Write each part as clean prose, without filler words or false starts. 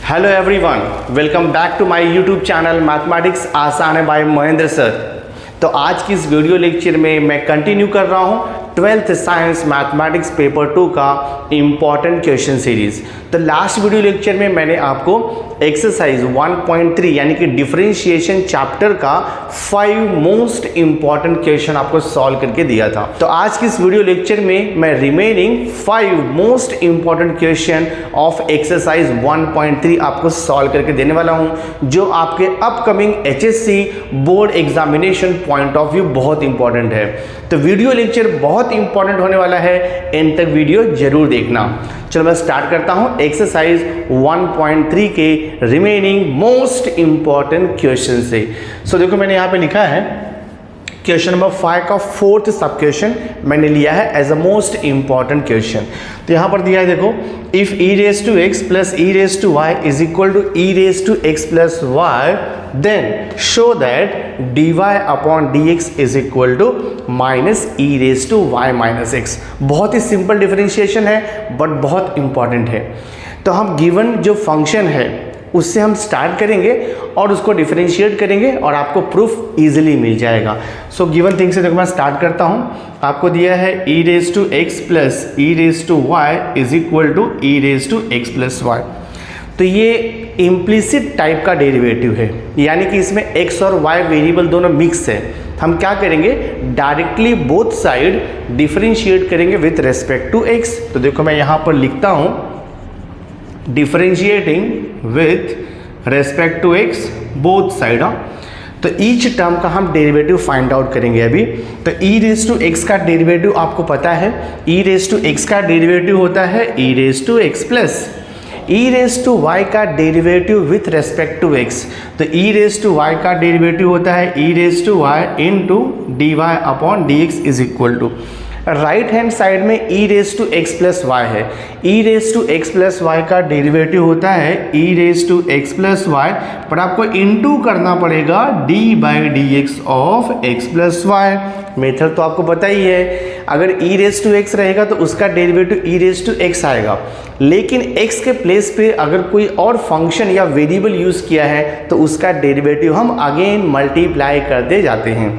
Hello everyone, welcome back to my YouTube channel mathematics आसान है bye Mahendra sir. तो आज की इस वीडियो लेक्चर में मैं कंटिन्यू कर रहा हूँ 12th साइंस मैथमेटिक्स पेपर 2 का इम्पॉर्टेंट क्वेश्चन सीरीज। तो लास्ट वीडियो लेक्चर में मैंने आपको एक्सरसाइज 1.3 यानी कि डिफरेंशिएशन चैप्टर का 5 मोस्ट इम्पॉर्टेंट क्वेश्चन आपको सॉल्व करके दिया था। तो आज की इस वीडियो लेक्चर में मैं remaining 5 most important question of exercise 1.3 आपको सॉल्व करके देने वाला हूं, जो आपके upcoming HSC board examination point of view बहुत इंपॉर्टेंट है। तो वीडियो लेक्चर बहुत इंपॉर्टेंट होने वाला है, एंड तक वीडियो जरूर देखना। चलो मैं स्टार्ट करता हूं एक्सरसाइज 1.3 के रिमेनिंग मोस्ट इंपॉर्टेंट क्वेश्चन से। सो देखो मैंने यहां पे लिखा है क्वेश्चन नंबर 5 का 4th सब क्वेश्चन मैंने लिया है as a most important question. तो यहां पर दिया है, देखो, if e raise to x plus e raise to y is equal to e raise to x plus y, then show that dy upon dx is equal to minus e raise to y minus x. बहुत ही simple differentiation है but बहुत important है। तो हम given जो function है उससे हम स्टार्ट करेंगे और उसको डिफरेंशिएट करेंगे और आपको प्रूफ इजीली मिल जाएगा। सो गिवन थिंग से देखो मैं स्टार्ट करता हूँ। आपको दिया है e raise to x plus e raise to y is equal to e raise to x plus y. तो ये इम्प्लिसिट टाइप का डेरिवेटिव है, यानी कि इसमें x और y वेरिएबल दोनों मिक्स है। हम क्या करेंगे, डायरेक्टली बोथ साइड डिफरेंशिएट करेंगे विथ रेस्पेक्ट टू x। तो देखो मैं यहाँ पर लिखता हूँ differentiating with respect to x both side. तो ईच टर्म का हम डेरिवेटिव फाइंड आउट करेंगे अभी। तो e रेज टू एक्स का डेरिवेटिव आपको पता है, e रेज टू एक्स का डेरिवेटिव होता है e raise to x plus e raise to y का derivative with respect to x। तो e रेज टू वाई का डेरिवेटिव होता है e raise to y into d y upon D x is equal to, right hand side में e raise to x plus y है। e raise to x plus y का derivative होता है e raise to x plus y, पर आपको into करना पड़ेगा d by d x of x plus y. Method तो आपको पता ही है, अगर e रेज टू एक्स रहेगा तो उसका derivative e raise to x आएगा, लेकिन x के प्लेस पे अगर कोई और फंक्शन या वेरिएबल यूज़ किया है तो उसका डेरिवेटिव हम अगेन मल्टीप्लाई करते जाते हैं।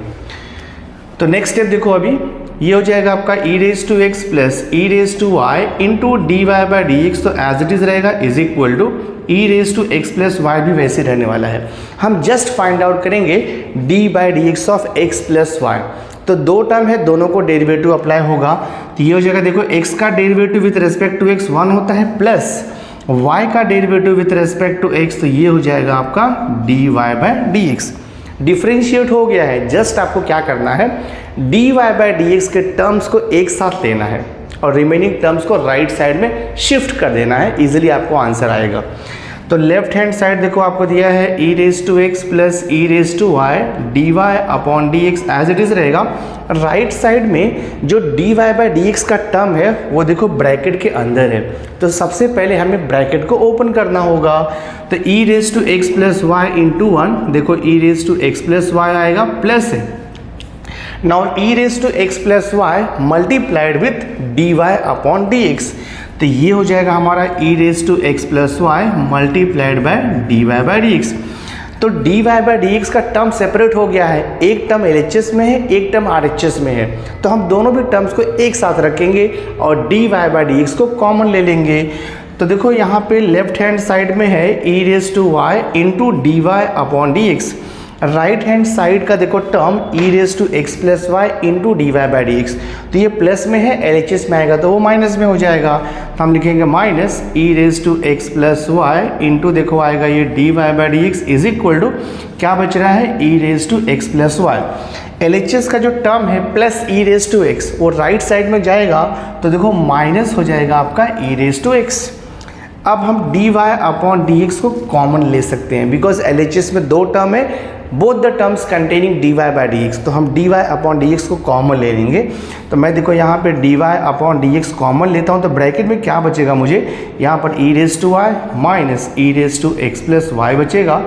तो नेक्स्ट स्टेप देखो, अभी ये हो जाएगा आपका e raise to x plus e raise to y into d y by d x. तो एज इट इज रहेगा is equal to e raise to x plus y भी वैसे रहने वाला है। हम जस्ट फाइंड आउट करेंगे d by d x of x plus y. तो दो टर्म है, दोनों को डेरिवेटिव अप्लाई होगा। तो ये हो जाएगा, देखो x का derivative with respect to x 1 होता है, प्लस y का derivative with respect to x, तो ये हो जाएगा आपका dy by d x. Differentiate हो गया है, जस्ट आपको क्या करना है, dy बाई डी एक्स के टर्म्स को एक साथ लेना है और रिमेनिंग टर्म्स को राइट साइड में शिफ्ट कर देना है, इजीली आपको आंसर आएगा। तो लेफ्ट हैंड साइड देखो आपको दिया है e raise to x plus e raise to y d y upon D x as it is रहेगा। राइट साइड में जो dy बाई डी एक्स का टर्म है वो देखो ब्रैकेट के अंदर है, तो सबसे पहले हमें ब्रैकेट को ओपन करना होगा। तो e raise to x plus y into 1, देखो e raise to x plus y आएगा, प्लस है now e raise to x plus y multiplied with dy upon D x. तो ये हो जाएगा हमारा e raise to x plus y multiplied by dy by d x. तो dy by d x का term separate हो गया है, एक टर्म LHS में है, एक टर्म RHS में है। तो हम दोनों भी टर्म्स को एक साथ रखेंगे और dy बाई डी एक्स को कॉमन ले लेंगे। तो देखो यहाँ पे लेफ्ट हैंड साइड में है e raise to y into d y upon D x. Right hand side का देखो term e raise to x plus y into d y by d x. तो ये प्लस में है, LHS में आएगा तो वो माइनस में हो जाएगा। तो हम लिखेंगे minus e raise to x plus y into देखो आएगा ये d y by d x is equal to क्या बच रहा है e raise to x plus y. LHS का जो टर्म है plus e raise to x वो राइट साइड में जाएगा, तो देखो माइनस हो जाएगा आपका e रेज टू एक्स। अब हम dy अपॉन डी एक्स को कॉमन ले सकते हैं, बिकॉज LHS में दो टर्म है, both the terms containing dy by d x. तो हम dy अपॉन डी एक्स को कॉमन ले लेंगे। तो मैं देखो यहाँ पे dy upon D x common लेता हूँ, तो ब्रैकेट में क्या बचेगा मुझे, यहाँ पर e raise to y minus e raise to x plus y बचेगा,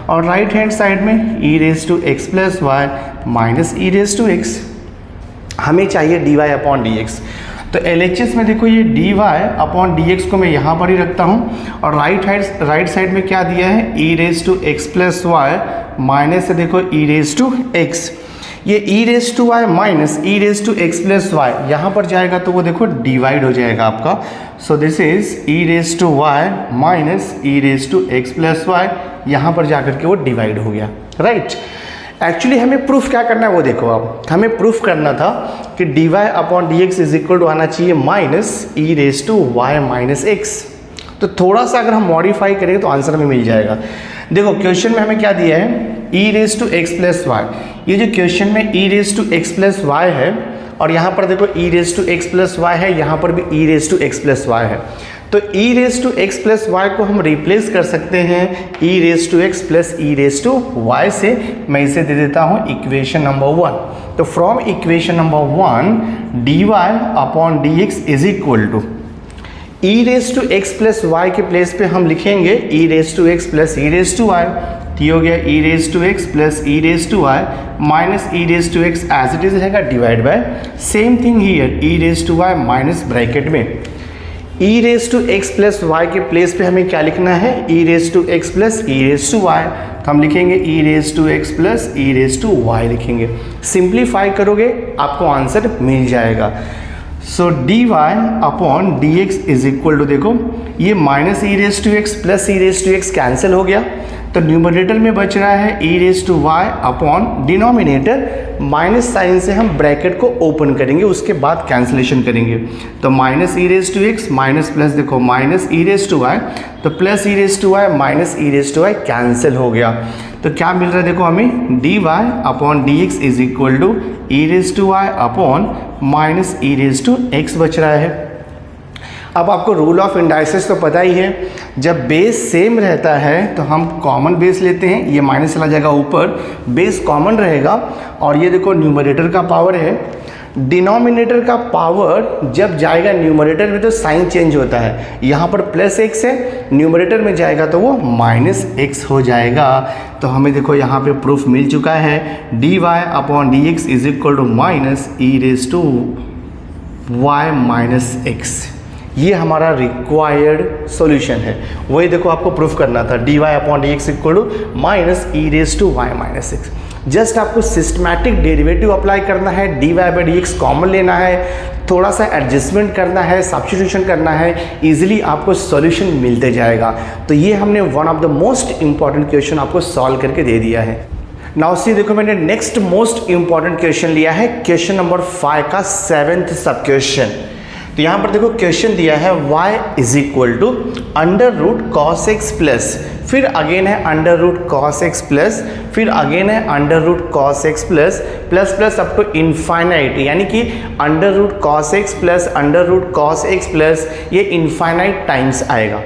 और राइट हैंड साइड में e raise to x plus y minus e raise to x. हमें चाहिए dy अपॉन डी एक्स। तो LHS में देखो ये dy अपॉन dx को मैं यहाँ पर ही रखता हूँ और राइट साइड में क्या दिया है e raise to x plus y minus से देखो e रेज टू एक्स, ये e raise to y minus e raise to x plus y यहाँ पर जाएगा तो वो देखो डिवाइड हो जाएगा आपका। So this is e raise to y minus e raise to x plus y, यहाँ पर जाकर के वो डिवाइड हो गया, राइट। एक्चुअली हमें प्रूफ क्या करना है वो देखो, अब हमें प्रूफ करना था कि dy upon D x is equal to आना चाहिए minus e raise to y minus x. तो थोड़ा सा अगर हम मॉडिफाई करेंगे तो आंसर हमें मिल जाएगा। देखो क्वेश्चन में हमें क्या दिया है e raise to x plus y, ये जो क्वेश्चन में e raise to x plus y है और यहाँ पर देखो e raise to x plus y है, यहाँ पर भी e raise to x plus y है। तो e raise to x plus y को हम रिप्लेस कर सकते हैं e raise to x plus e raise to y से। मैं इसे दे देता हूँ इक्वेशन नंबर 1। तो from equation number 1 dy upon D x is equal to e raise to x plus y के प्लेस पे हम लिखेंगे e raise to x plus e raise to y, ये हो गया e raise to x plus e raise to y minus e raise to x as it is रहेगा divide by same thing here e raise to y minus bracket में e raise to x plus y के place पे हमें क्या लिखना है e raise to x plus e raise to y, तो हम लिखेंगे e raise to x plus e raise to y लिखेंगे। सिंप्लीफाई करोगे आपको आंसर मिल जाएगा। So dy upon D x is equal to देखो ये minus e raise to x plus e raise to x cancel हो गया, तो न्यूमरेटर में बच रहा है e raise to y upon denominator minus sign से हम ब्रैकेट को ओपन करेंगे, उसके बाद कैंसिलेशन करेंगे। तो minus e raise to x minus plus देखो minus e raise to y, तो plus e raise to y minus e raise to y cancel हो गया। तो क्या मिल रहा है देखो हमें dy upon D x is equal to e raise to y upon minus e raise to x बच रहा है। अब आपको रूल ऑफ इंडाइसिस तो पता ही है, जब बेस सेम रहता है तो हम कॉमन बेस लेते हैं, ये माइनस चला जाएगा ऊपर, बेस कॉमन रहेगा और ये देखो न्यूमरेटर का पावर है, डिनोमिनेटर का पावर जब जाएगा न्यूमरेटर में तो साइन चेंज होता है, यहाँ पर प्लस एक्स है, न्यूमरेटर में जाएगा तो वो माइनस एक्स हो जाएगा। तो हमें देखो यहाँ पे प्रूफ मिल चुका है dy upon D x is equal to minus e raise to y minus x, ये हमारा रिक्वायर्ड सॉल्यूशन है। वही देखो आपको प्रूफ करना था dy upon D x equal to minus e raise to y minus x. Just आपको सिस्टमैटिक डेरिवेटिव अप्लाई करना है, dy by d x common लेना है, थोड़ा सा एडजस्टमेंट करना है, सब्स्टिट्यूशन करना है, इजीली आपको सॉल्यूशन मिलते जाएगा। तो ये हमने one of the most important question आपको सॉल्व करके दे दिया है। नाउ सी देखो मैंने नेक्स्ट मोस्ट इंपॉर्टेंट क्वेश्चन लिया है क्वेश्चन नंबर 5 का 7th सब क्वेश्चन। तो यहाँ पर देखो क्वेश्चन दिया है y is equal to under root cos x plus, फिर अगेन है under root cos x plus, फिर अगेन है under root cos x plus plus plus up to infinite, यानी कि under root cos x plus under root cos x plus ये infinite times आएगा।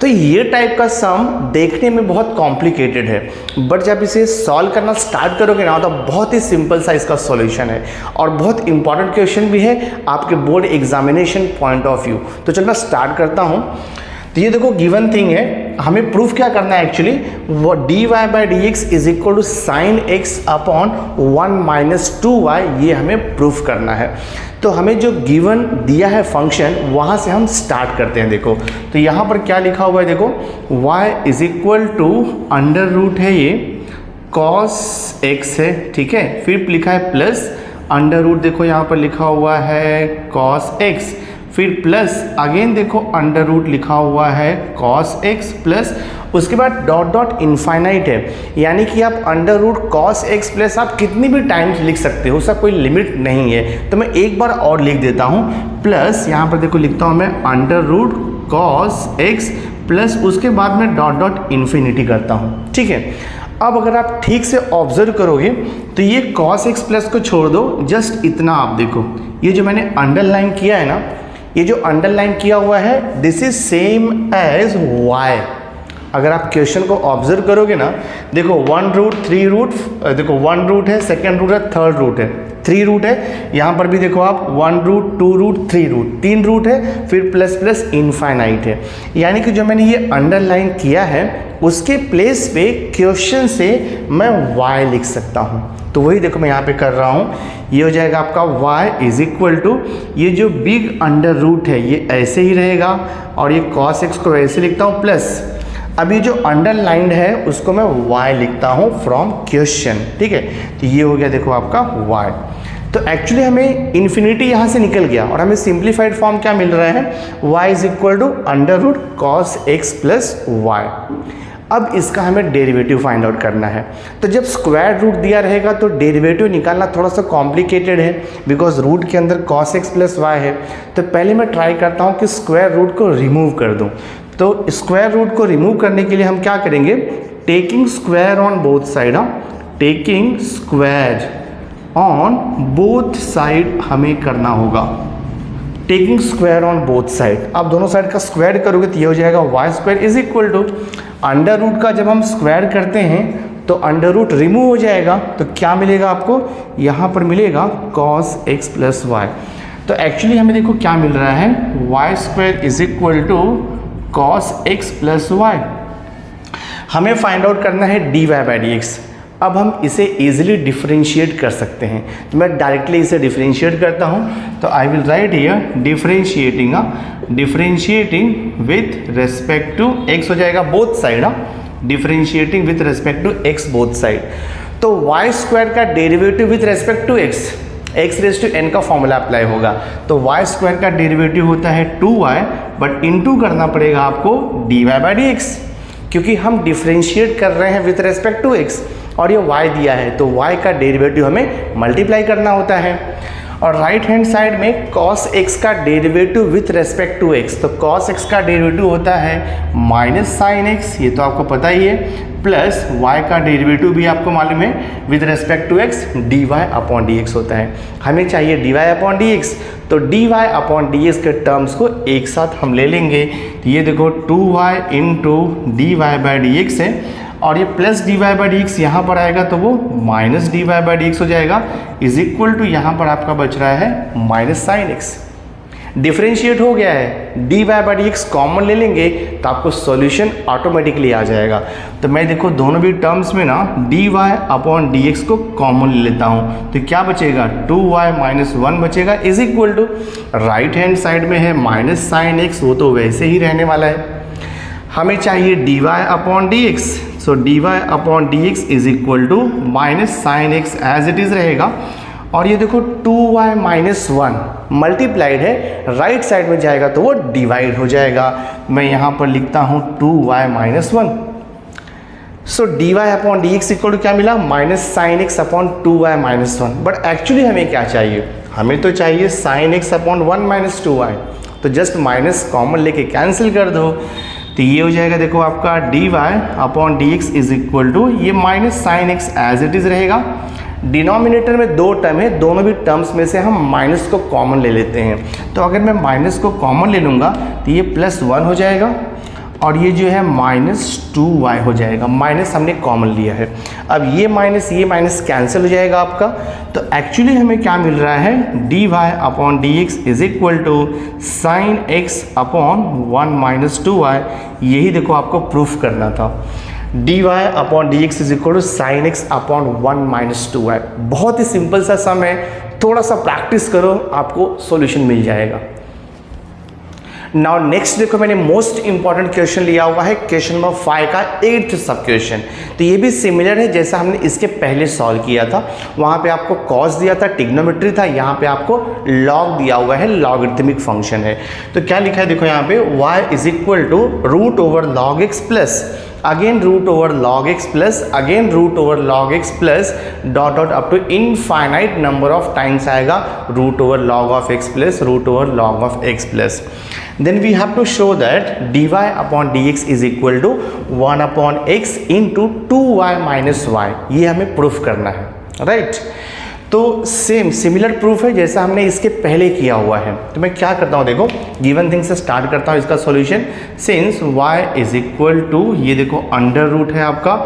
तो ये टाइप का सम देखने में बहुत कॉम्प्लिकेटेड है, बट जब इसे सॉल्व करना स्टार्ट करोगे ना तो बहुत ही सिंपल सा इसका सॉल्यूशन है और बहुत इंपॉर्टेंट क्वेश्चन भी है आपके board examination point of view. तो चलो मैं स्टार्ट करता हूँ। तो ये देखो गिवन थिंग है, हमें प्रूफ क्या करना है एक्चुअली, वो dy by d x is equal to sine x upon 1 minus 2y, ये हमें प्रूफ करना है। तो हमें जो गिवन दिया है फंक्शन वहाँ से हम स्टार्ट करते हैं। देखो तो यहाँ पर क्या लिखा हुआ है, देखो y is equal to under root है ये cos x है, ठीक है, फिर लिखा है प्लस अंडर रूट, देखो यहाँ पर लिखा हुआ है cos x, फिर प्लस अगेन देखो अंडर रूट लिखा हुआ है cos x प्लस, उसके बाद डॉट डॉट इनफाइनाइट है, यानी कि आप under root cos x plus आप कितनी भी टाइम्स लिख सकते हो, उसका कोई लिमिट नहीं है। तो मैं एक बार और लिख देता हूँ, प्लस यहाँ पर देखो लिखता हूँ मैं under root cos x plus, उसके बाद मैं डॉट डॉट इन्फिनिटी करता हूँ, ठीक है। अब अगर आप ठीक से ऑब्जर्व करोगे तो ये cos x प्लस को छोड़ दो, जस्ट इतना आप देखो, ये जो मैंने अंडरलाइन किया है ना, ये जो अंडरलाइन किया हुआ है this is same as y, अगर आप क्वेश्चन को ऑब्जर्व करोगे ना, देखो 1 रूट 3 रूट, देखो 1 रूट है, सेकेंड रूट है, थर्ड रूट है, 3 रूट है, यहाँ पर भी देखो आप 1 रूट 2 रूट 3 रूट, 3 रूट है, फिर प्लस प्लस इनफाइनाइट है। यानी कि जो मैंने ये अंडरलाइन किया है उसके प्लेस पे क्वेश्चन से मैं y लिख सकता हूँ। तो वही देखो मैं यहाँ पे कर रहा हूँ, ये हो जाएगा आपका y इज इक्वल टू, ये जो बिग अंडर रूट है ये ऐसे ही रहेगा और ये cos x को ऐसे लिखता हूँ प्लस, अभी जो अंडरलाइंड है उसको मैं y लिखता हूँ फ्रॉम क्वेश्चन, ठीक है। तो ये हो गया देखो आपका y। तो एक्चुअली हमें इन्फिनिटी यहाँ से निकल गया और हमें सिंप्लीफाइड फॉर्म क्या मिल रहा है, y is equal to under root cos x plus y. अब इसका हमें डेरिवेटिव फाइंड आउट करना है। तो जब स्क्वायर रूट दिया रहेगा तो डेरिवेटिव निकालना थोड़ा सा कॉम्प्लिकेटेड है, बिकॉज रूट के अंदर कॉस एक्स प्लस वाई है। तो पहले मैं ट्राई करता हूँ कि स्क्वायर रूट को रिमूव कर दूँ। तो स्क्वायर रूट को रिमूव करने के लिए हम क्या करेंगे, taking square on both side, taking square on both side हमें करना होगा, taking square on both side. आप दोनों साइड का स्क्वायर करोगे तो ये हो जाएगा y square is equal to, under root का जब हम स्क्वायर करते हैं तो अंडर रूट रिमूव हो जाएगा, तो क्या मिलेगा आपको, यहाँ पर मिलेगा कॉस एक्स प्लस वाई। तो एक्चुअली हमें देखो क्या मिल रहा है, y square is equal to cos x plus y. हमें फाइंड आउट करना है d y by d x. अब हम इसे इजीली डिफरेंशिएट कर सकते हैं, तो मैं डायरेक्टली इसे डिफरेंशिएट करता हूँ। तो I will write here differentiating, differentiating with respect to x हो जाएगा both side, differentiating with respect to x both side. तो वाई स्क्वायर का derivative with respect to x, x raise to n का formula apply होगा। तो y square का derivative होता है 2y, बट इनटू करना पड़ेगा आपको d y by d x, क्योंकि हम डिफरेंशिएट कर रहे हैं विथ रेस्पेक्ट टू एक्स और ये y दिया है, तो y का डेरिवेटिव हमें मल्टीप्लाई करना होता है। और राइट हैंड साइड में cos x का derivative with respect to x, तो cos x का डेरिवेटिव होता है माइनस साइन x, ये तो आपको पता ही है, प्लस y का डेरिवेटिव भी आपको मालूम है with respect to x dy upon dx होता है। हमें चाहिए dy अपॉन dx, तो dy अपॉन dx के टर्म्स को एक साथ हम ले लेंगे। तो ये देखो 2y into d y by d x है, और ये plus d y by d x यहाँ पर आएगा तो वो minus d y by d x हो जाएगा, इज इक्वल टू यहाँ पर आपका बच रहा है माइनस साइन एक्स। डिफरेंशिएट हो गया है, d y by d x common ले लेंगे तो आपको सॉल्यूशन ऑटोमेटिकली आ जाएगा। तो मैं देखो दोनों भी टर्म्स में ना d y upon D x को कॉमन ले लेता हूँ, तो क्या बचेगा 2y माइनस 1 बचेगा, is equal to right hand side में है माइनस साइन एक्स, वो तो वैसे ही रहने वाला है। हमें चाहिए d y upon D x, so d y upon D x is equal to minus sine x as it is रहेगा। और ये देखो 2y माइनस 1 मल्टीप्लाइड है, राइट साइड में जाएगा तो वो डिवाइड हो जाएगा। मैं यहाँ पर लिखता हूँ 2y minus 1, so d y upon D x equal to क्या मिला, minus sine x upon 2y minus 1। But actually हमें क्या चाहिए, हमें तो चाहिए sign x upon 1 minus 2y, तो जस्ट माइनस कॉमन लेके कैंसिल कर दो। तो ये हो जाएगा देखो आपका d y upon D x is equal to, ये minus sine x as it is रहेगा। डिनोमिनेटर में दो टर्म है, दोनों भी टर्म्स में से हम माइनस को कॉमन ले लेते हैं। तो अगर मैं माइनस को कॉमन ले लूँगा तो ये प्लस 1 हो जाएगा और ये जो है माइनस 2y हो जाएगा, माइनस हमने कॉमन लिया है। अब ये माइनस कैंसिल हो जाएगा आपका। तो एक्चुअली हमें क्या मिल रहा है, d y upon D x is equal to sine x upon 1 minus 2y। यही देखो आपको प्रूफ करना था, d y upon D x is equal to sine x upon 1 minus 2y। बहुत ही सिंपल सा सम है, थोड़ा सा प्रैक्टिस करो आपको सॉल्यूशन मिल जाएगा। नाउ नेक्स्ट देखो मैंने मोस्ट इंपॉर्टेंट क्वेश्चन लिया हुआ है, क्वेश्चन नंबर 5 का 8th सब क्वेश्चन। तो ये भी सिमिलर है जैसा हमने इसके पहले सॉल्व किया था, वहाँ पे आपको कॉस दिया था, ट्रिग्नोमेट्री था, यहाँ पे आपको लॉग दिया हुआ है, लॉगरिथमिक फंक्शन है। तो क्या लिखा है देखो यहाँ पे, y is equal to root over log x plus again root over log x plus again root over log x plus dot dot up to infinite number of times आएगा root over log of x plus root over log of x plus. Then we have to show that dy upon dx is equal to 1 upon x into 2y minus y। ये हमें प्रूफ करना है, right. तो same similar proof है जैसा हमने इसके पहले किया हुआ है। तो मैं क्या करता हूँ, देखो गिवन थिंग से स्टार्ट करता हूँ इसका solution. Since y is equal to, ये देखो अंडर रूट है आपका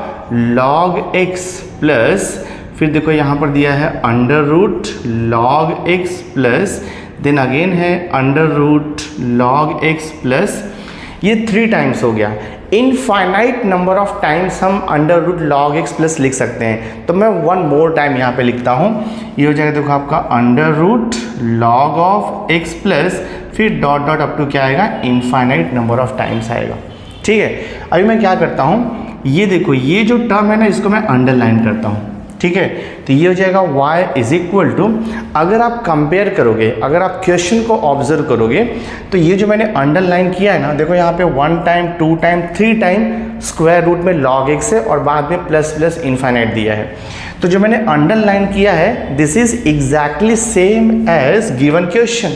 log x प्लस, फिर देखो यहाँ पर दिया है under root log x plus, then again है under root log x plus, ये 3 टाइम्स हो गया। इनफाइनाइट नंबर ऑफ टाइम्स हम under root log x plus लिख सकते हैं, तो मैं 1 मोर टाइम यहाँ पे लिखता हूँ। ये हो जाएगा देखो आपका under root log of x plus, फिर डॉट डॉट अप टू क्या आएगा, इनफाइनाइट नंबर ऑफ टाइम्स आएगा। ठीक है, अभी मैं क्या करता हूँ, ये देखो ये जो टर्म है ना, इसको मैं अंडरलाइन करता हूँ। ठीक है, तो ये हो जाएगा y इज इक्वल टू, अगर आप कंपेयर करोगे, अगर आप क्वेश्चन को ऑब्जर्व करोगे, तो ये जो मैंने अंडरलाइन किया है ना, देखो यहाँ पे 1 time 2 time 3 time square root में log x है और बाद में प्लस प्लस इनफाइनाइट दिया है। तो जो मैंने अंडरलाइन किया है, this is exactly same as given question.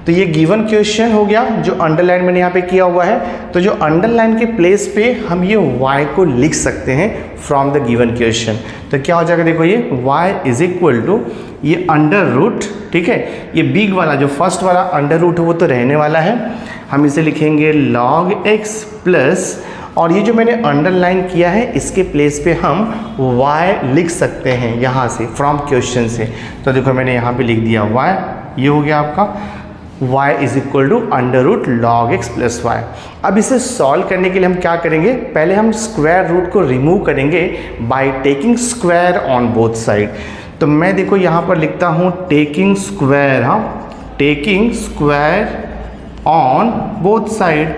तो ये गिवन क्वेश्चन हो गया जो अंडरलाइन मैंने यहाँ पे किया हुआ है। तो जो अंडरलाइन के प्लेस पे हम ये y को लिख सकते हैं फ्रॉम द गिवन क्वेश्चन। तो क्या हो जाएगा, देखो ये y इज इक्वल टू, ये अंडर रूट, ठीक है, ये बिग वाला जो फर्स्ट वाला अंडर रूट है वो तो रहने वाला है, हम इसे लिखेंगे log x प्लस, और ये जो मैंने अंडरलाइन किया है इसके प्लेस पे हम y लिख सकते हैं यहाँ से फ्रॉम क्वेश्चन से। तो देखो मैंने यहाँ पे लिख दिया y, ये हो गया आपका y is equal to under root log x plus y. अब इसे सॉल्व करने के लिए हम क्या करेंगे, पहले हम स्क्वायर रूट को रिमूव करेंगे by taking square on both side. तो मैं देखो यहाँ पर लिखता हूँ टेकिंग स्क्वायर, हाँ taking square on both side,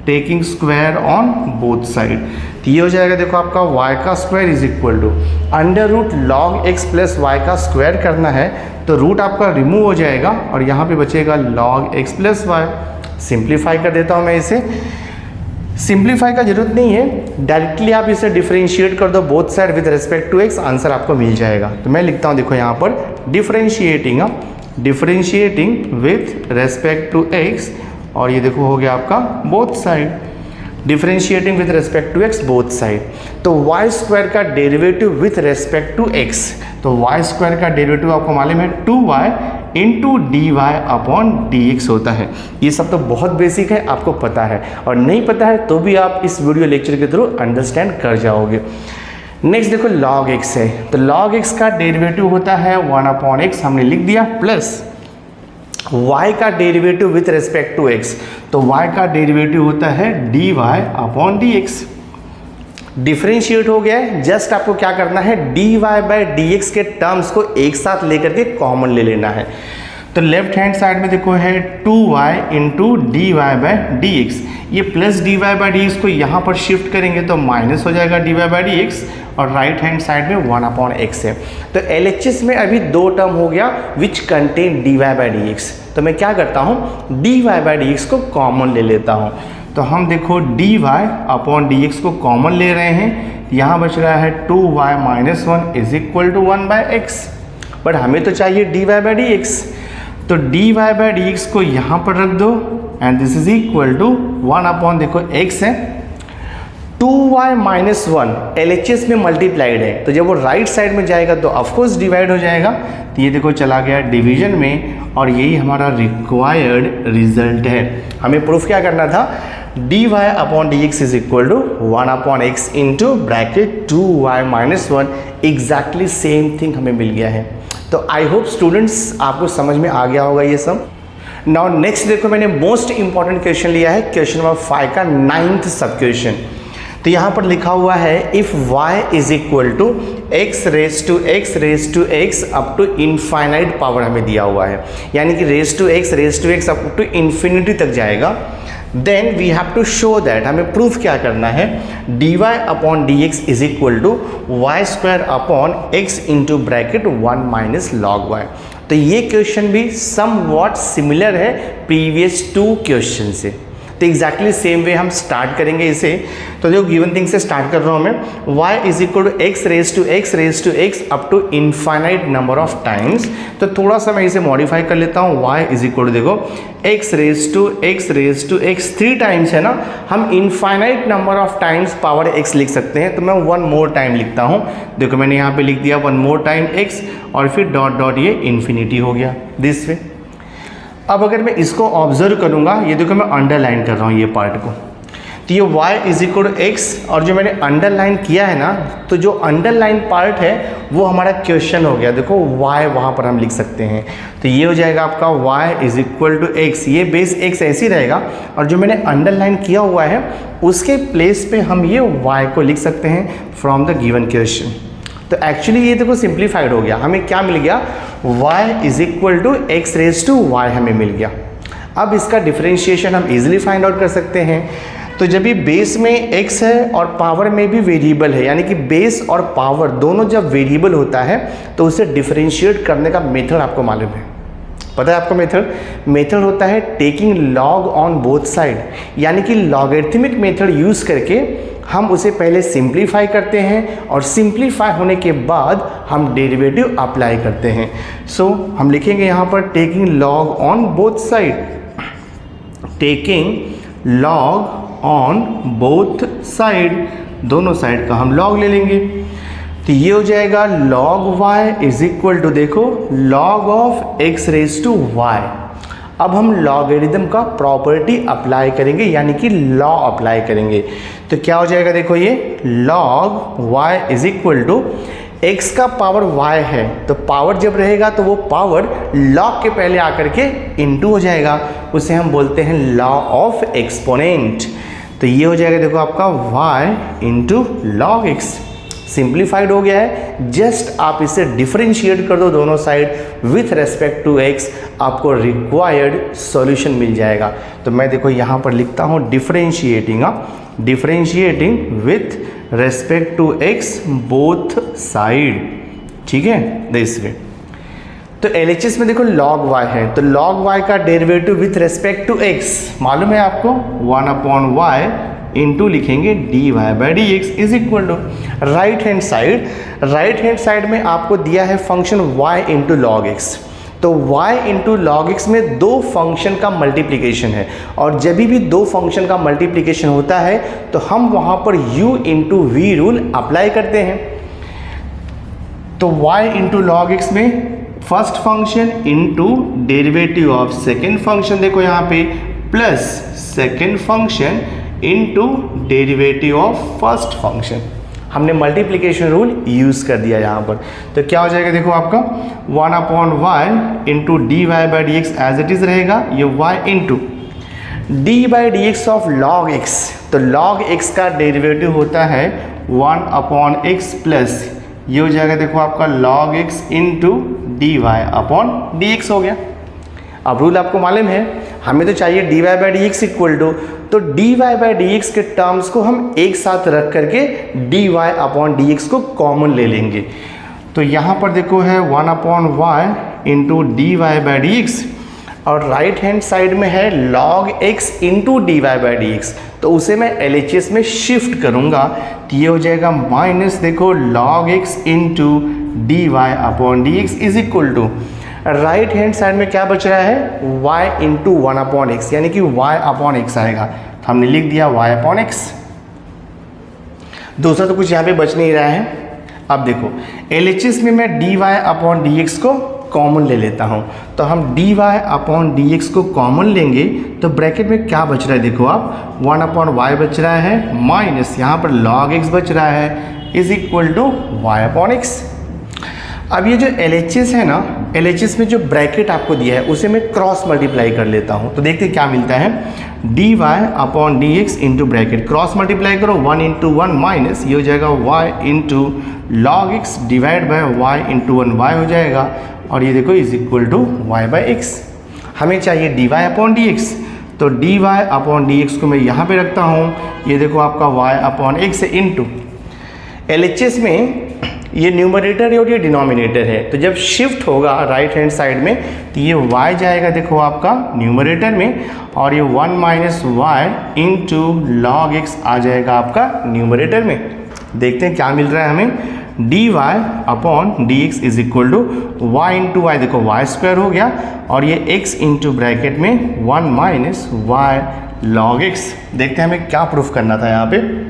taking square on both side. तो ये हो जाएगा देखो आपका y का square is equal to under root log x plus y का स्क्वायर करना है, तो रूट आपका रिमूव हो जाएगा और यहाँ पे बचेगा log x plus y. Simplify कर देता हूँ मैं इसे, सिंप्लीफाई का जरूरत नहीं है, डायरेक्टली आप इसे डिफरेंशिएट कर दो both side with respect to x, answer आपको मिल जाएगा। तो मैं लिखता हूँ देखो यहाँ पर differentiating, differentiating with respect to x, और ये देखो हो गया आपका both side, differentiating with respect to x both side. तो y स्क्वायर का derivative with respect to x, तो y स्क्वायर का डेरिवेटिव आपको मालूम है 2y into d y upon D x होता है। ये सब तो बहुत बेसिक है, आपको पता है, और नहीं पता है तो भी आप इस वीडियो लेक्चर के थ्रू अंडरस्टैंड कर जाओगे। नेक्स्ट देखो log x है, तो log x का डेरिवेटिव होता है 1 अपॉन x, हमने लिख दिया, प्लस y का derivative with respect to x, तो y का डेरिवेटिव होता है dy अपॉन dx। डिफरेंशिएट हो गया है, जस्ट आपको क्या करना है, dy बाई dx के टर्म्स को एक साथ लेकर के कॉमन ले लेना है। तो लेफ्ट हैंड साइड में देखो है 2y into d y by d x, ये plus d y by d x को यहाँ पर शिफ्ट करेंगे तो माइनस हो जाएगा d y by d x, और राइट हैंड साइड में 1 अपॉन एक्स है। तो LHS में अभी 2 टर्म हो गया which contain d y by d x. तो मैं क्या करता हूँ, d y by d x को कॉमन ले लेता हूँ। तो हम देखो d y upon D x को कॉमन ले रहे हैं, यहाँ बच रहा है 2y minus 1 is equal to 1 by x, but हमें तो चाहिए d y by d x. तो d y by d x को यहाँ पर रख दो and this is equal to 1 upon देखो x है 2y माइनस 1, LHS में मल्टीप्लाइड है, तो जब वो राइट साइड में जाएगा तो ऑफकोर्स डिवाइड हो जाएगा। तो ये देखो चला गया डिवीजन में, और यही हमारा रिक्वायर्ड रिजल्ट है। हमें प्रूफ क्या करना था, d y upon D x is equal to 1 upon x into bracket 2y minus 1, exactly same thing हमें मिल गया है। तो आई होप स्टूडेंट्स आपको समझ में आ गया होगा ये सब। नाउ नेक्स्ट देखो मैंने मोस्ट इंपॉर्टेंट क्वेश्चन लिया है, क्वेश्चन नंबर 5 का 9th सब क्वेश्चन। तो यहाँ पर लिखा हुआ है if y is equal to x raise to x up to infinite power हमें दिया हुआ है, यानी कि raise to x up to infinity तक जाएगा, then we have to show that, हमें प्रूफ क्या करना है, d y upon D x is equal to y square upon x into bracket 1 minus log y. तो ये क्वेश्चन भी somewhat similar है प्रीवियस 2 क्वेश्चन से। तो एग्जैक्टली सेम वे हम स्टार्ट करेंगे इसे। तो देखो गिवन थिंग से स्टार्ट कर रहा हूँ मैं, y is equal to x raise to x up to infinite number of times. तो थोड़ा सा मैं इसे मॉडिफाई कर लेता हूँ, y इज इक्वल टू देखो x raise to x 3 times है ना, हम infinite number of times power x लिख सकते हैं। तो मैं 1 मोर टाइम लिखता हूँ, देखो मैंने यहाँ पे लिख दिया 1 मोर टाइम x और फिर डॉट डॉट ये इन्फिनिटी हो गया दिस वे। अब अगर मैं इसको ऑब्जर्व करूँगा, ये देखो मैं अंडरलाइन कर रहा हूँ ये पार्ट को, तो ये y is equal to x और जो मैंने अंडरलाइन किया है ना, तो जो अंडरलाइन पार्ट है वो हमारा क्वेश्चन हो गया। देखो y वहाँ पर हम लिख सकते हैं, तो ये हो जाएगा आपका y is equal to x, ये बेस x ऐसे ही रहेगा और जो मैंने अंडरलाइन किया हुआ है उसके प्लेस पे हम ये y को लिख सकते हैं फ्रॉम द गिवन क्वेश्चन। तो एक्चुअली ये देखो सिंप्लीफाइड हो गया, हमें क्या मिल गया, y is equal to x raise to y हमें मिल गया। अब इसका डिफरेंशिएशन हम इजीली फाइंड आउट कर सकते हैं। तो जब भी बेस में x है और पावर में भी वेरिएबल है, यानी कि बेस और पावर दोनों जब वेरिएबल होता है तो उसे डिफरेंशिएट करने का मेथड आपको मालूम है, पता है आपको मेथड होता है taking log on both side, यानी कि लॉगरिथमिक मेथड यूज़ करके हम उसे पहले सिंप्लीफाई करते हैं और सिंप्लीफाई होने के बाद हम डेरिवेटिव अप्लाई करते हैं। सो हम लिखेंगे यहाँ पर taking log on both side, taking log on both side, दोनों साइड का हम लॉग ले लेंगे। तो ये हो जाएगा log y is equal to देखो log of x raise to y। अब हम लॉगरिथम का प्रॉपर्टी अप्लाई करेंगे, यानी कि लॉ अप्लाई करेंगे। तो क्या हो जाएगा, देखो ये log y is equal to x का पावर y है, तो पावर जब रहेगा तो वो पावर log के पहले आकर के इनटू हो जाएगा, उसे हम बोलते हैं लॉ ऑफ एक्सपोनेंट। तो ये हो जाएगा देखो आपका y into log x, simplified हो गया है। जस्ट आप इसे डिफरेंशिएट कर दो दोनों side with respect to x, आपको रिक्वायर्ड सॉल्यूशन मिल जाएगा। तो मैं देखो यहाँ पर लिखता हूँ differentiating with respect to x both side, ठीक है दिस वे। तो LHS में देखो log y है, तो log y का derivative with respect to x मालूम है आपको 1/y इंटू लिखेंगे dy by d x is equal to right hand side में आपको दिया है function y into log x. तो y इंटू लॉग एक्स में दो फंक्शन का मल्टीप्लिकेशन है और जब भी दो फंक्शन का मल्टीप्लिकेशन होता है तो हम वहाँ पर u into v rule apply करते हैं। तो y इंटू लॉग एक्स में first function into derivative of second function, देखो यहाँ पे plus second function into derivative of first function, हमने मल्टीप्लिकेशन रूल यूज़ कर दिया यहाँ पर। तो क्या हो जाएगा देखो आपका 1/y into d y by d x as it is रहेगा, ये y into d by d x of log x. तो लॉग एक्स का डेरिवेटिव होता है 1/x प्लस ये हो जाएगा देखो आपका log x into d y upon D x हो गया। अब रूल आपको मालूम है, हमें तो चाहिए d y by d x equal to, तो d y by d x के टर्म्स को हम एक साथ रख करके d y upon D x को कॉमन ले लेंगे। तो यहाँ पर देखो है 1/y into d y by d x और राइट हैंड साइड में है log x into d y by d x, तो उसे मैं LHS में शिफ्ट करूँगा तो ये हो जाएगा माइनस देखो log x into d y upon D x is equal to right hand side में क्या बच रहा है y इंटू 1/x, यानी कि y अपॉन x आएगा, तो हमने लिख दिया y अपॉन x। दूसरा तो कुछ यहाँ पे बच नहीं रहा है। अब देखो LHS में मैं dy अपॉन dx को कॉमन ले लेता हूँ, तो हम dy अपॉन dx को कॉमन लेंगे तो ब्रैकेट में क्या बच रहा है देखो आप 1/y बच रहा है माइनस यहाँ पर log x बच रहा है is equal to y upon x। अब ये जो LHS है ना, LHS में जो ब्रैकेट आपको दिया है उसे मैं क्रॉस मल्टीप्लाई कर लेता हूँ, तो देखते क्या मिलता है dy upon D x into bracket cross multiply करो 1 इंटू 1 माइनस ये हो जाएगा y into log x divide by y into 1y हो जाएगा और ये देखो is equal to y by x. हमें चाहिए dy अपॉन डी एक्स, तो dy अपॉन डी एक्स को मैं यहाँ पे रखता हूँ, ये देखो आपका y upon x into LHS में ये न्यूमरेटर है और ये डिनोमिनेटर है, तो जब शिफ्ट होगा राइट हैंड साइड में तो ये y जाएगा देखो आपका न्यूमरेटर में, और ये 1 minus y into log x आ जाएगा आपका न्यूमरेटर में। देखते हैं क्या मिल रहा है हमें, dy upon D x is equal to y into y, देखो वाई स्क्वायर हो गया, और ये x इंटू ब्रैकेट में 1 माइनस वाई लॉग एक्स। देखते हैं हमें क्या प्रूफ करना था यहाँ पे।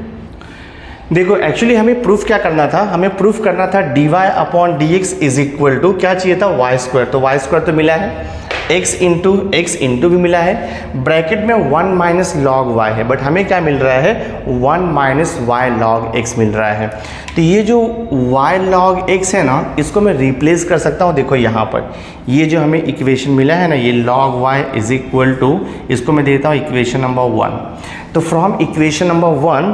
देखो एक्चुअली हमें प्रूफ क्या करना था, हमें प्रूफ करना था dy upon D x is equal to क्या चाहिए था, वाई स्क्वायर। तो वाई स्क्वायर तो मिला है, x इंटू भी मिला है, ब्रैकेट में 1 माइनस लॉग वाई है, बट हमें क्या मिल रहा है 1 माइनस वाई लॉग एक्स मिल रहा है। तो ये जो y लॉग x है ना, इसको मैं रिप्लेस कर सकता हूँ। देखो यहाँ पर ये जो हमें इक्वेशन मिला है ना, ये log y is equal to, इसको मैं देता हूँ इक्वेशन नंबर 1। तो फ्रॉम इक्वेशन नंबर 1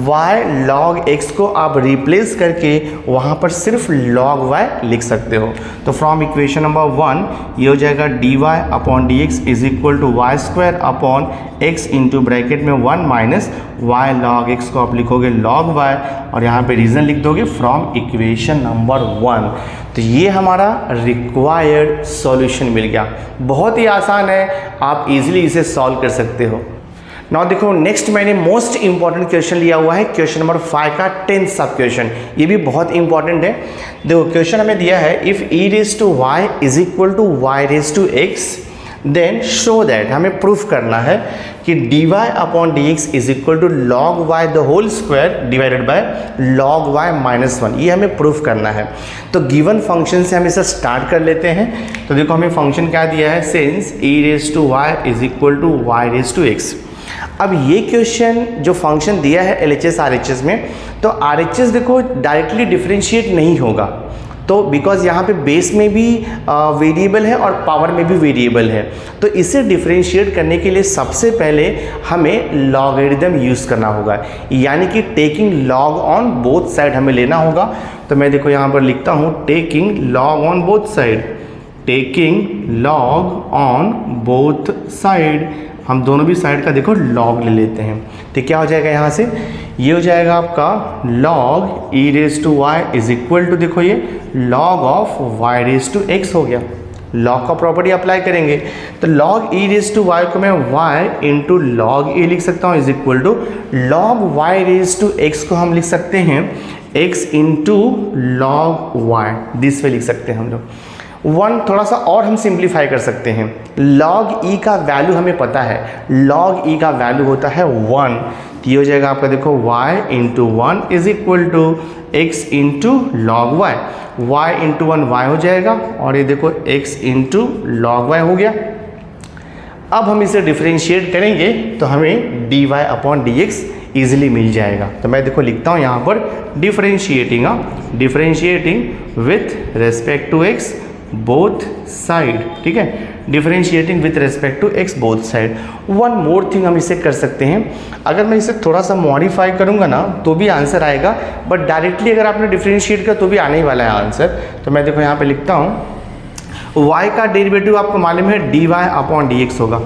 y लॉग x को आप रिप्लेस करके वहाँ पर सिर्फ लॉग y लिख सकते हो। तो फ्रॉम इक्वेशन नंबर 1 ये हो जाएगा dy upon D x is equal to y square upon x into bracket में 1 माइनस वाई लॉग x को आप लिखोगे लॉग y, और यहाँ पे रीज़न लिख दोगे फ्रॉम इक्वेशन नंबर 1। तो ये हमारा रिक्वायर्ड सॉल्यूशन मिल गया। बहुत ही आसान है, आप इजीली इसे सॉल्व कर सकते हो। नाउ देखो नेक्स्ट मैंने मोस्ट इंपॉर्टेंट क्वेश्चन लिया हुआ है, क्वेश्चन नंबर 5 का 10th सब क्वेश्चन। ये भी बहुत इंपॉर्टेंट है। देखो क्वेश्चन हमें दिया है if e raise to y is equal to y raise to x then show that, हमें प्रूफ करना है कि dy upon D x is equal to log y the whole square divided by log y minus 1, ये हमें प्रूफ करना है। तो गिवन फंक्शन से हम इसे स्टार्ट कर लेते हैं। तो देखो हमें फंक्शन क्या दिया है, since e raise to y is equal to y raise to x. अब ये क्वेश्चन जो फंक्शन दिया है LHS RHS में, तो RHS देखो डायरेक्टली डिफरेंशिएट नहीं होगा, तो बिकॉज यहाँ पे बेस में भी वेरिएबल है और पावर में भी वेरिएबल है। तो इसे डिफरेंशिएट करने के लिए सबसे पहले हमें लॉगरिदम यूज़ करना होगा, यानी कि taking log on both side हमें लेना होगा। तो मैं देखो यहाँ पर लिखता हूँ taking log on both side, taking log on both side, हम दोनों भी साइड का देखो लॉग ले लेते हैं। तो क्या हो जाएगा यहाँ से, ये हो जाएगा आपका log e raise to y is equal to, देखो ये log of y raise to x हो गया। लॉग का प्रॉपर्टी अप्लाई करेंगे तो log e raise to y को मैं वाई इंटू लॉग ए लिख सकता हूँ is equal to log y raise to x को हम लिख सकते हैं x into log y, this way लिख सकते हैं हम लोग। वन थोड़ा सा और हम सिंप्लीफाई कर सकते हैं, लॉग ई का वैल्यू हमें पता है, लॉग ई का वैल्यू होता है 1। तो ये हो जाएगा आपका देखो y into 1 is equal to x into log y, y into 1 y हो जाएगा, और ये देखो x इंटू लॉग वाई हो गया। अब हम इसे डिफरेंशिएट करेंगे तो हमें dy upon D x easily मिल जाएगा। तो मैं देखो लिखता हूँ यहाँ पर differentiating, differentiating with respect to x both side, ठीक है, differentiating with respect to x both side. One more thing हम इसे कर सकते हैं, अगर मैं इसे थोड़ा सा मॉडिफाई करूंगा ना तो भी आंसर आएगा, बट डायरेक्टली अगर आपने डिफरेंशिएट किया तो भी आने ही वाला है आंसर। तो मैं देखो यहाँ पे लिखता हूँ y का डेरिवेटिव आपको मालूम है dy अपॉन डी एक्स होगा।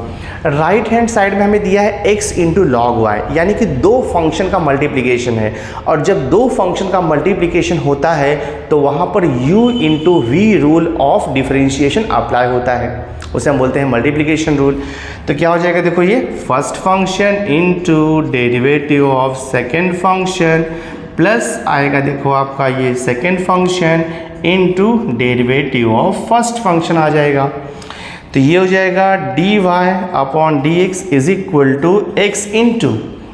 राइट हैंड साइड में हमें दिया है x इंटू लॉग वाई, यानी कि दो फंक्शन का मल्टीप्लिकेशन है, और जब दो फंक्शन का मल्टीप्लिकेशन होता है तो वहाँ पर u into v rule of differentiation apply होता है, उसे हम बोलते हैं मल्टीप्लिकेशन रूल। तो क्या हो जाएगा देखो ये first function into derivative of second function plus आएगा देखो आपका ये second function into derivative of first function आ जाएगा। तो ये हो जाएगा dy upon D x is equal to x into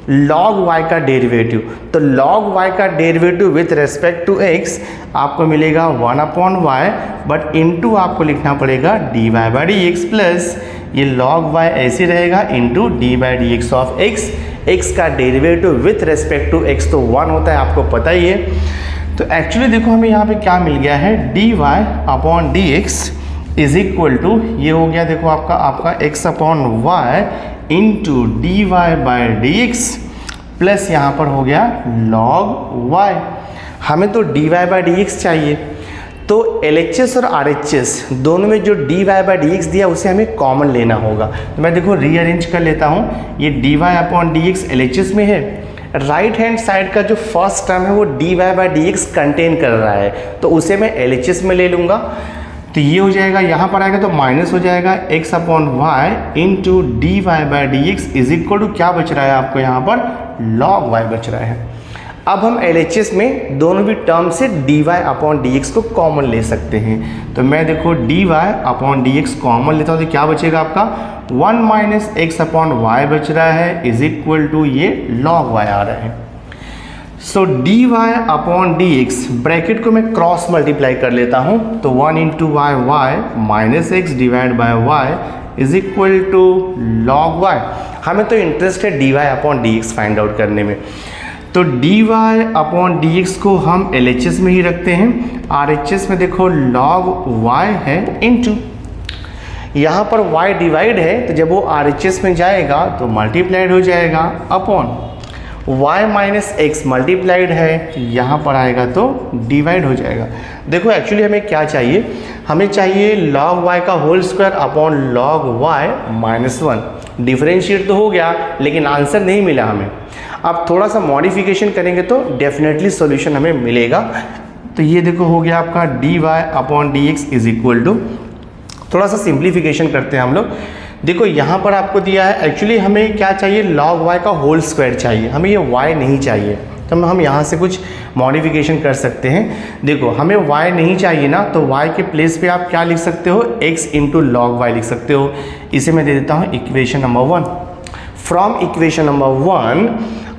log y का डेरिवेटिव। तो लॉग y का derivative with respect to x आपको मिलेगा 1 अपॉन वाई, बट इनटू आपको लिखना पड़ेगा dy by d x plus ये लॉग y ऐसे रहेगा into d by d x of x। x का derivative with respect to x तो 1 होता है, आपको पता ही है। तो एक्चुअली देखो हमें यहाँ पे क्या मिल गया है dy upon D x is equal to ये हो गया देखो आपका x upon y into d y by d x plus यहाँ पर हो गया लॉग y। हमें तो dy बाई डी एक्स चाहिए, तो LHS और RHS दोनों में जो dy बाई डी एक्स दिया उसे हमें कॉमन लेना होगा। तो मैं देखो रीअरेंज कर लेता हूँ, ये dy upon D x LHS में है, राइट हैंड साइड का जो फर्स्ट टर्म है वो dy by d x contain कर रहा है, तो उसे मैं LHS में ले लूँगा। तो ये हो जाएगा, यहाँ पर आएगा तो माइनस हो जाएगा x upon y into d y by d x is equal to क्या बच रहा है आपको यहाँ पर log y बच रहा है। अब हम LHS में दोनों भी टर्म से dy अपॉन डी एक्स को कॉमन ले सकते हैं। तो मैं देखो dy upon D x common लेता हूँ तो क्या बचेगा आपका 1 माइनस एक्स अपॉन वाई बच रहा है इज इक्वल टू ये log y आ रहा है। So dy upon D x bracket को मैं क्रॉस मल्टीप्लाई कर लेता हूँ तो 1 into y y minus x divide by y is equal to log y। हमें तो इंटरेस्ट है dy upon D x find out करने में, तो dy अपॉन डी एक्स को हम LHS में ही रखते हैं। RHS में देखो log y है इंटू यहाँ पर y डिवाइड है, तो जब वो RHS में जाएगा तो मल्टीप्लाइड हो जाएगा upon y minus x multiplied है, यहाँ पर आएगा तो डिवाइड हो जाएगा। देखो एक्चुअली हमें क्या चाहिए, हमें चाहिए log y का whole square upon log y minus 1। Differentiate तो हो गया लेकिन आंसर नहीं मिला हमें। अब थोड़ा सा मॉडिफिकेशन करेंगे तो डेफिनेटली सॉल्यूशन हमें मिलेगा। तो ये देखो हो गया आपका dy upon D x is equal to, थोड़ा सा सिंप्लीफिकेशन करते हैं हम लोग। देखो यहाँ पर आपको दिया है, एक्चुअली हमें क्या चाहिए log y का होल स्क्वायर चाहिए, हमें ये y नहीं चाहिए, तो हम यहाँ से कुछ मॉडिफिकेशन कर सकते हैं। देखो हमें y नहीं चाहिए ना, तो y के प्लेस पे आप क्या लिख सकते हो x इंटू log y लिख सकते हो। इसे मैं दे देता हूँ equation number 1। From equation number 1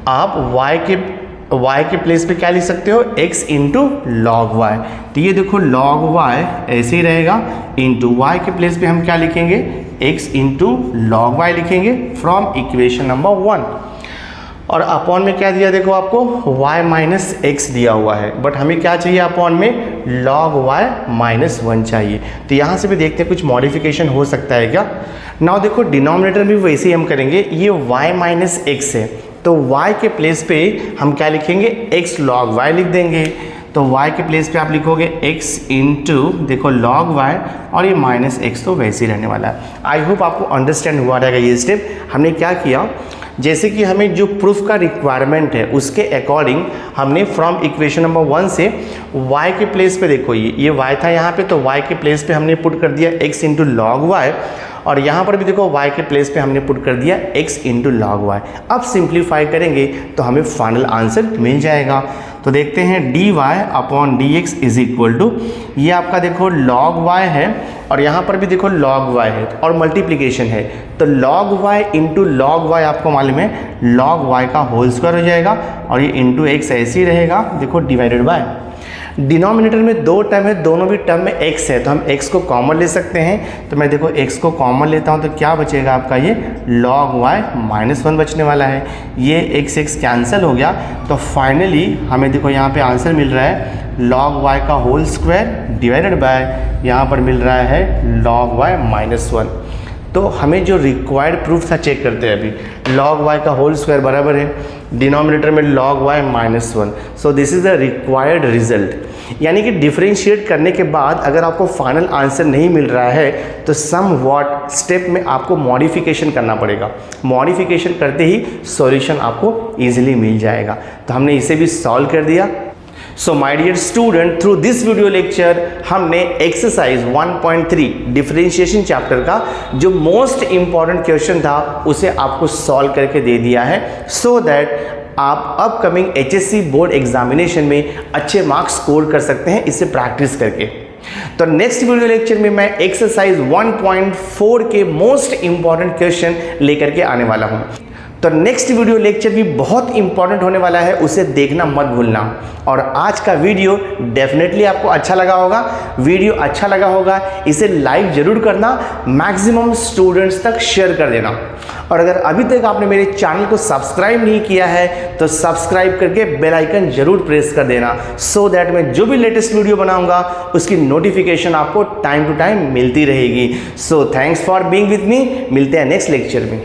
आप y के प्लेस पे क्या लिख सकते हो x इंटू log y। तो ये देखो log y ऐसे ही रहेगा, इंटू y के प्लेस पे हम क्या लिखेंगे x इंटू log y लिखेंगे फ्रॉम इक्वेशन नंबर 1। और अपॉन में क्या दिया, देखो आपको y माइनस एक्स दिया हुआ है, बट हमें क्या चाहिए अपॉन में log y माइनस 1 चाहिए। तो यहाँ से भी देखते हैं कुछ मॉडिफिकेशन हो सकता है क्या। नाउ देखो डिनोमिनेटर भी वैसे ही हम करेंगे, ये y माइनस एक्स है तो y के प्लेस पे हम क्या लिखेंगे x log y लिख देंगे। तो y के प्लेस पे आप लिखोगे x इंटू देखो log y और ये माइनस एक्स तो वैसे ही रहने वाला है। आई होप आपको अंडरस्टैंड हुआ रहेगा ये स्टेप। हमने क्या किया, जैसे कि हमें जो प्रूफ का रिक्वायरमेंट है उसके अकॉर्डिंग हमने फ्रॉम इक्वेशन नंबर 1 से y के प्लेस पे देखो ये y था यहाँ पे, तो y के प्लेस पे हमने पुट कर दिया x इंटू log y, और यहाँ पर भी देखो y के प्लेस पे हमने पुट कर दिया x इंटू log y। अब सिंप्लीफाई करेंगे तो हमें फाइनल आंसर मिल जाएगा। तो देखते हैं dy upon D x is equal to, ये आपका देखो log y है और यहाँ पर भी देखो log y है और मल्टीप्लिकेशन है, तो log y into log y आपको मालूम है log y का होल स्क्वायर हो जाएगा और ये इंटू एक्स ऐसे ही रहेगा, देखो डिवाइडेड बाय। डिनोमिनेटर में दो टर्म है, दोनों भी टर्म में x है तो हम x को कॉमन ले सकते हैं। तो मैं देखो x को कॉमन लेता हूं तो क्या बचेगा आपका ये log y माइनस 1 बचने वाला है। ये x कैंसिल हो गया तो फाइनली हमें देखो यहाँ पे आंसर मिल रहा है log y का होल स्क्वायर डिवाइडेड बाय यहाँ पर मिल रहा है log y माइनस 1। तो हमें जो रिक्वायर्ड प्रूफ था चेक करते हैं अभी। log y का होल स्क्वायर बराबर है डिनोमिनेटर में log y minus 1। So this is the required result. यानी कि डिफरेंशिएट करने के बाद अगर आपको फाइनल आंसर नहीं मिल रहा है तो सम व्हाट स्टेप में आपको मॉडिफिकेशन करना पड़ेगा। मॉडिफिकेशन करते ही सॉल्यूशन आपको ईजिली मिल जाएगा। तो हमने इसे भी सॉल्व कर दिया। So my dear student, through this video lecture हमने एक्सरसाइज 1.3 डिफरेंशिएशन चैप्टर का जो मोस्ट इंपॉर्टेंट क्वेश्चन था उसे आपको सॉल्व करके दे दिया है, सो दैट आप अपकमिंग HSC बोर्ड एग्जामिनेशन में अच्छे मार्क्स स्कोर कर सकते हैं इससे प्रैक्टिस करके। तो नेक्स्ट वीडियो लेक्चर में मैं एक्सरसाइज 1.4 के मोस्ट इंपॉर्टेंट क्वेश्चन लेकर के आने वाला हूं। तो नेक्स्ट वीडियो लेक्चर भी बहुत इंपॉर्टेंट होने वाला है, उसे देखना मत भूलना। और आज का वीडियो डेफिनेटली आपको अच्छा लगा होगा। वीडियो अच्छा लगा होगा इसे लाइक जरूर करना, मैक्सिमम स्टूडेंट्स तक शेयर कर देना। और अगर अभी तक आपने मेरे चैनल को सब्सक्राइब नहीं किया है तो सब्सक्राइब करके बेल आइकन जरूर प्रेस कर देना, सो दैट मैं जो भी लेटेस्ट वीडियो बनाऊंगा उसकी नोटिफिकेशन आपको टाइम टू टाइम मिलती रहेगी। So thanks for being with me. मिलते हैं नेक्स्ट लेक्चर में।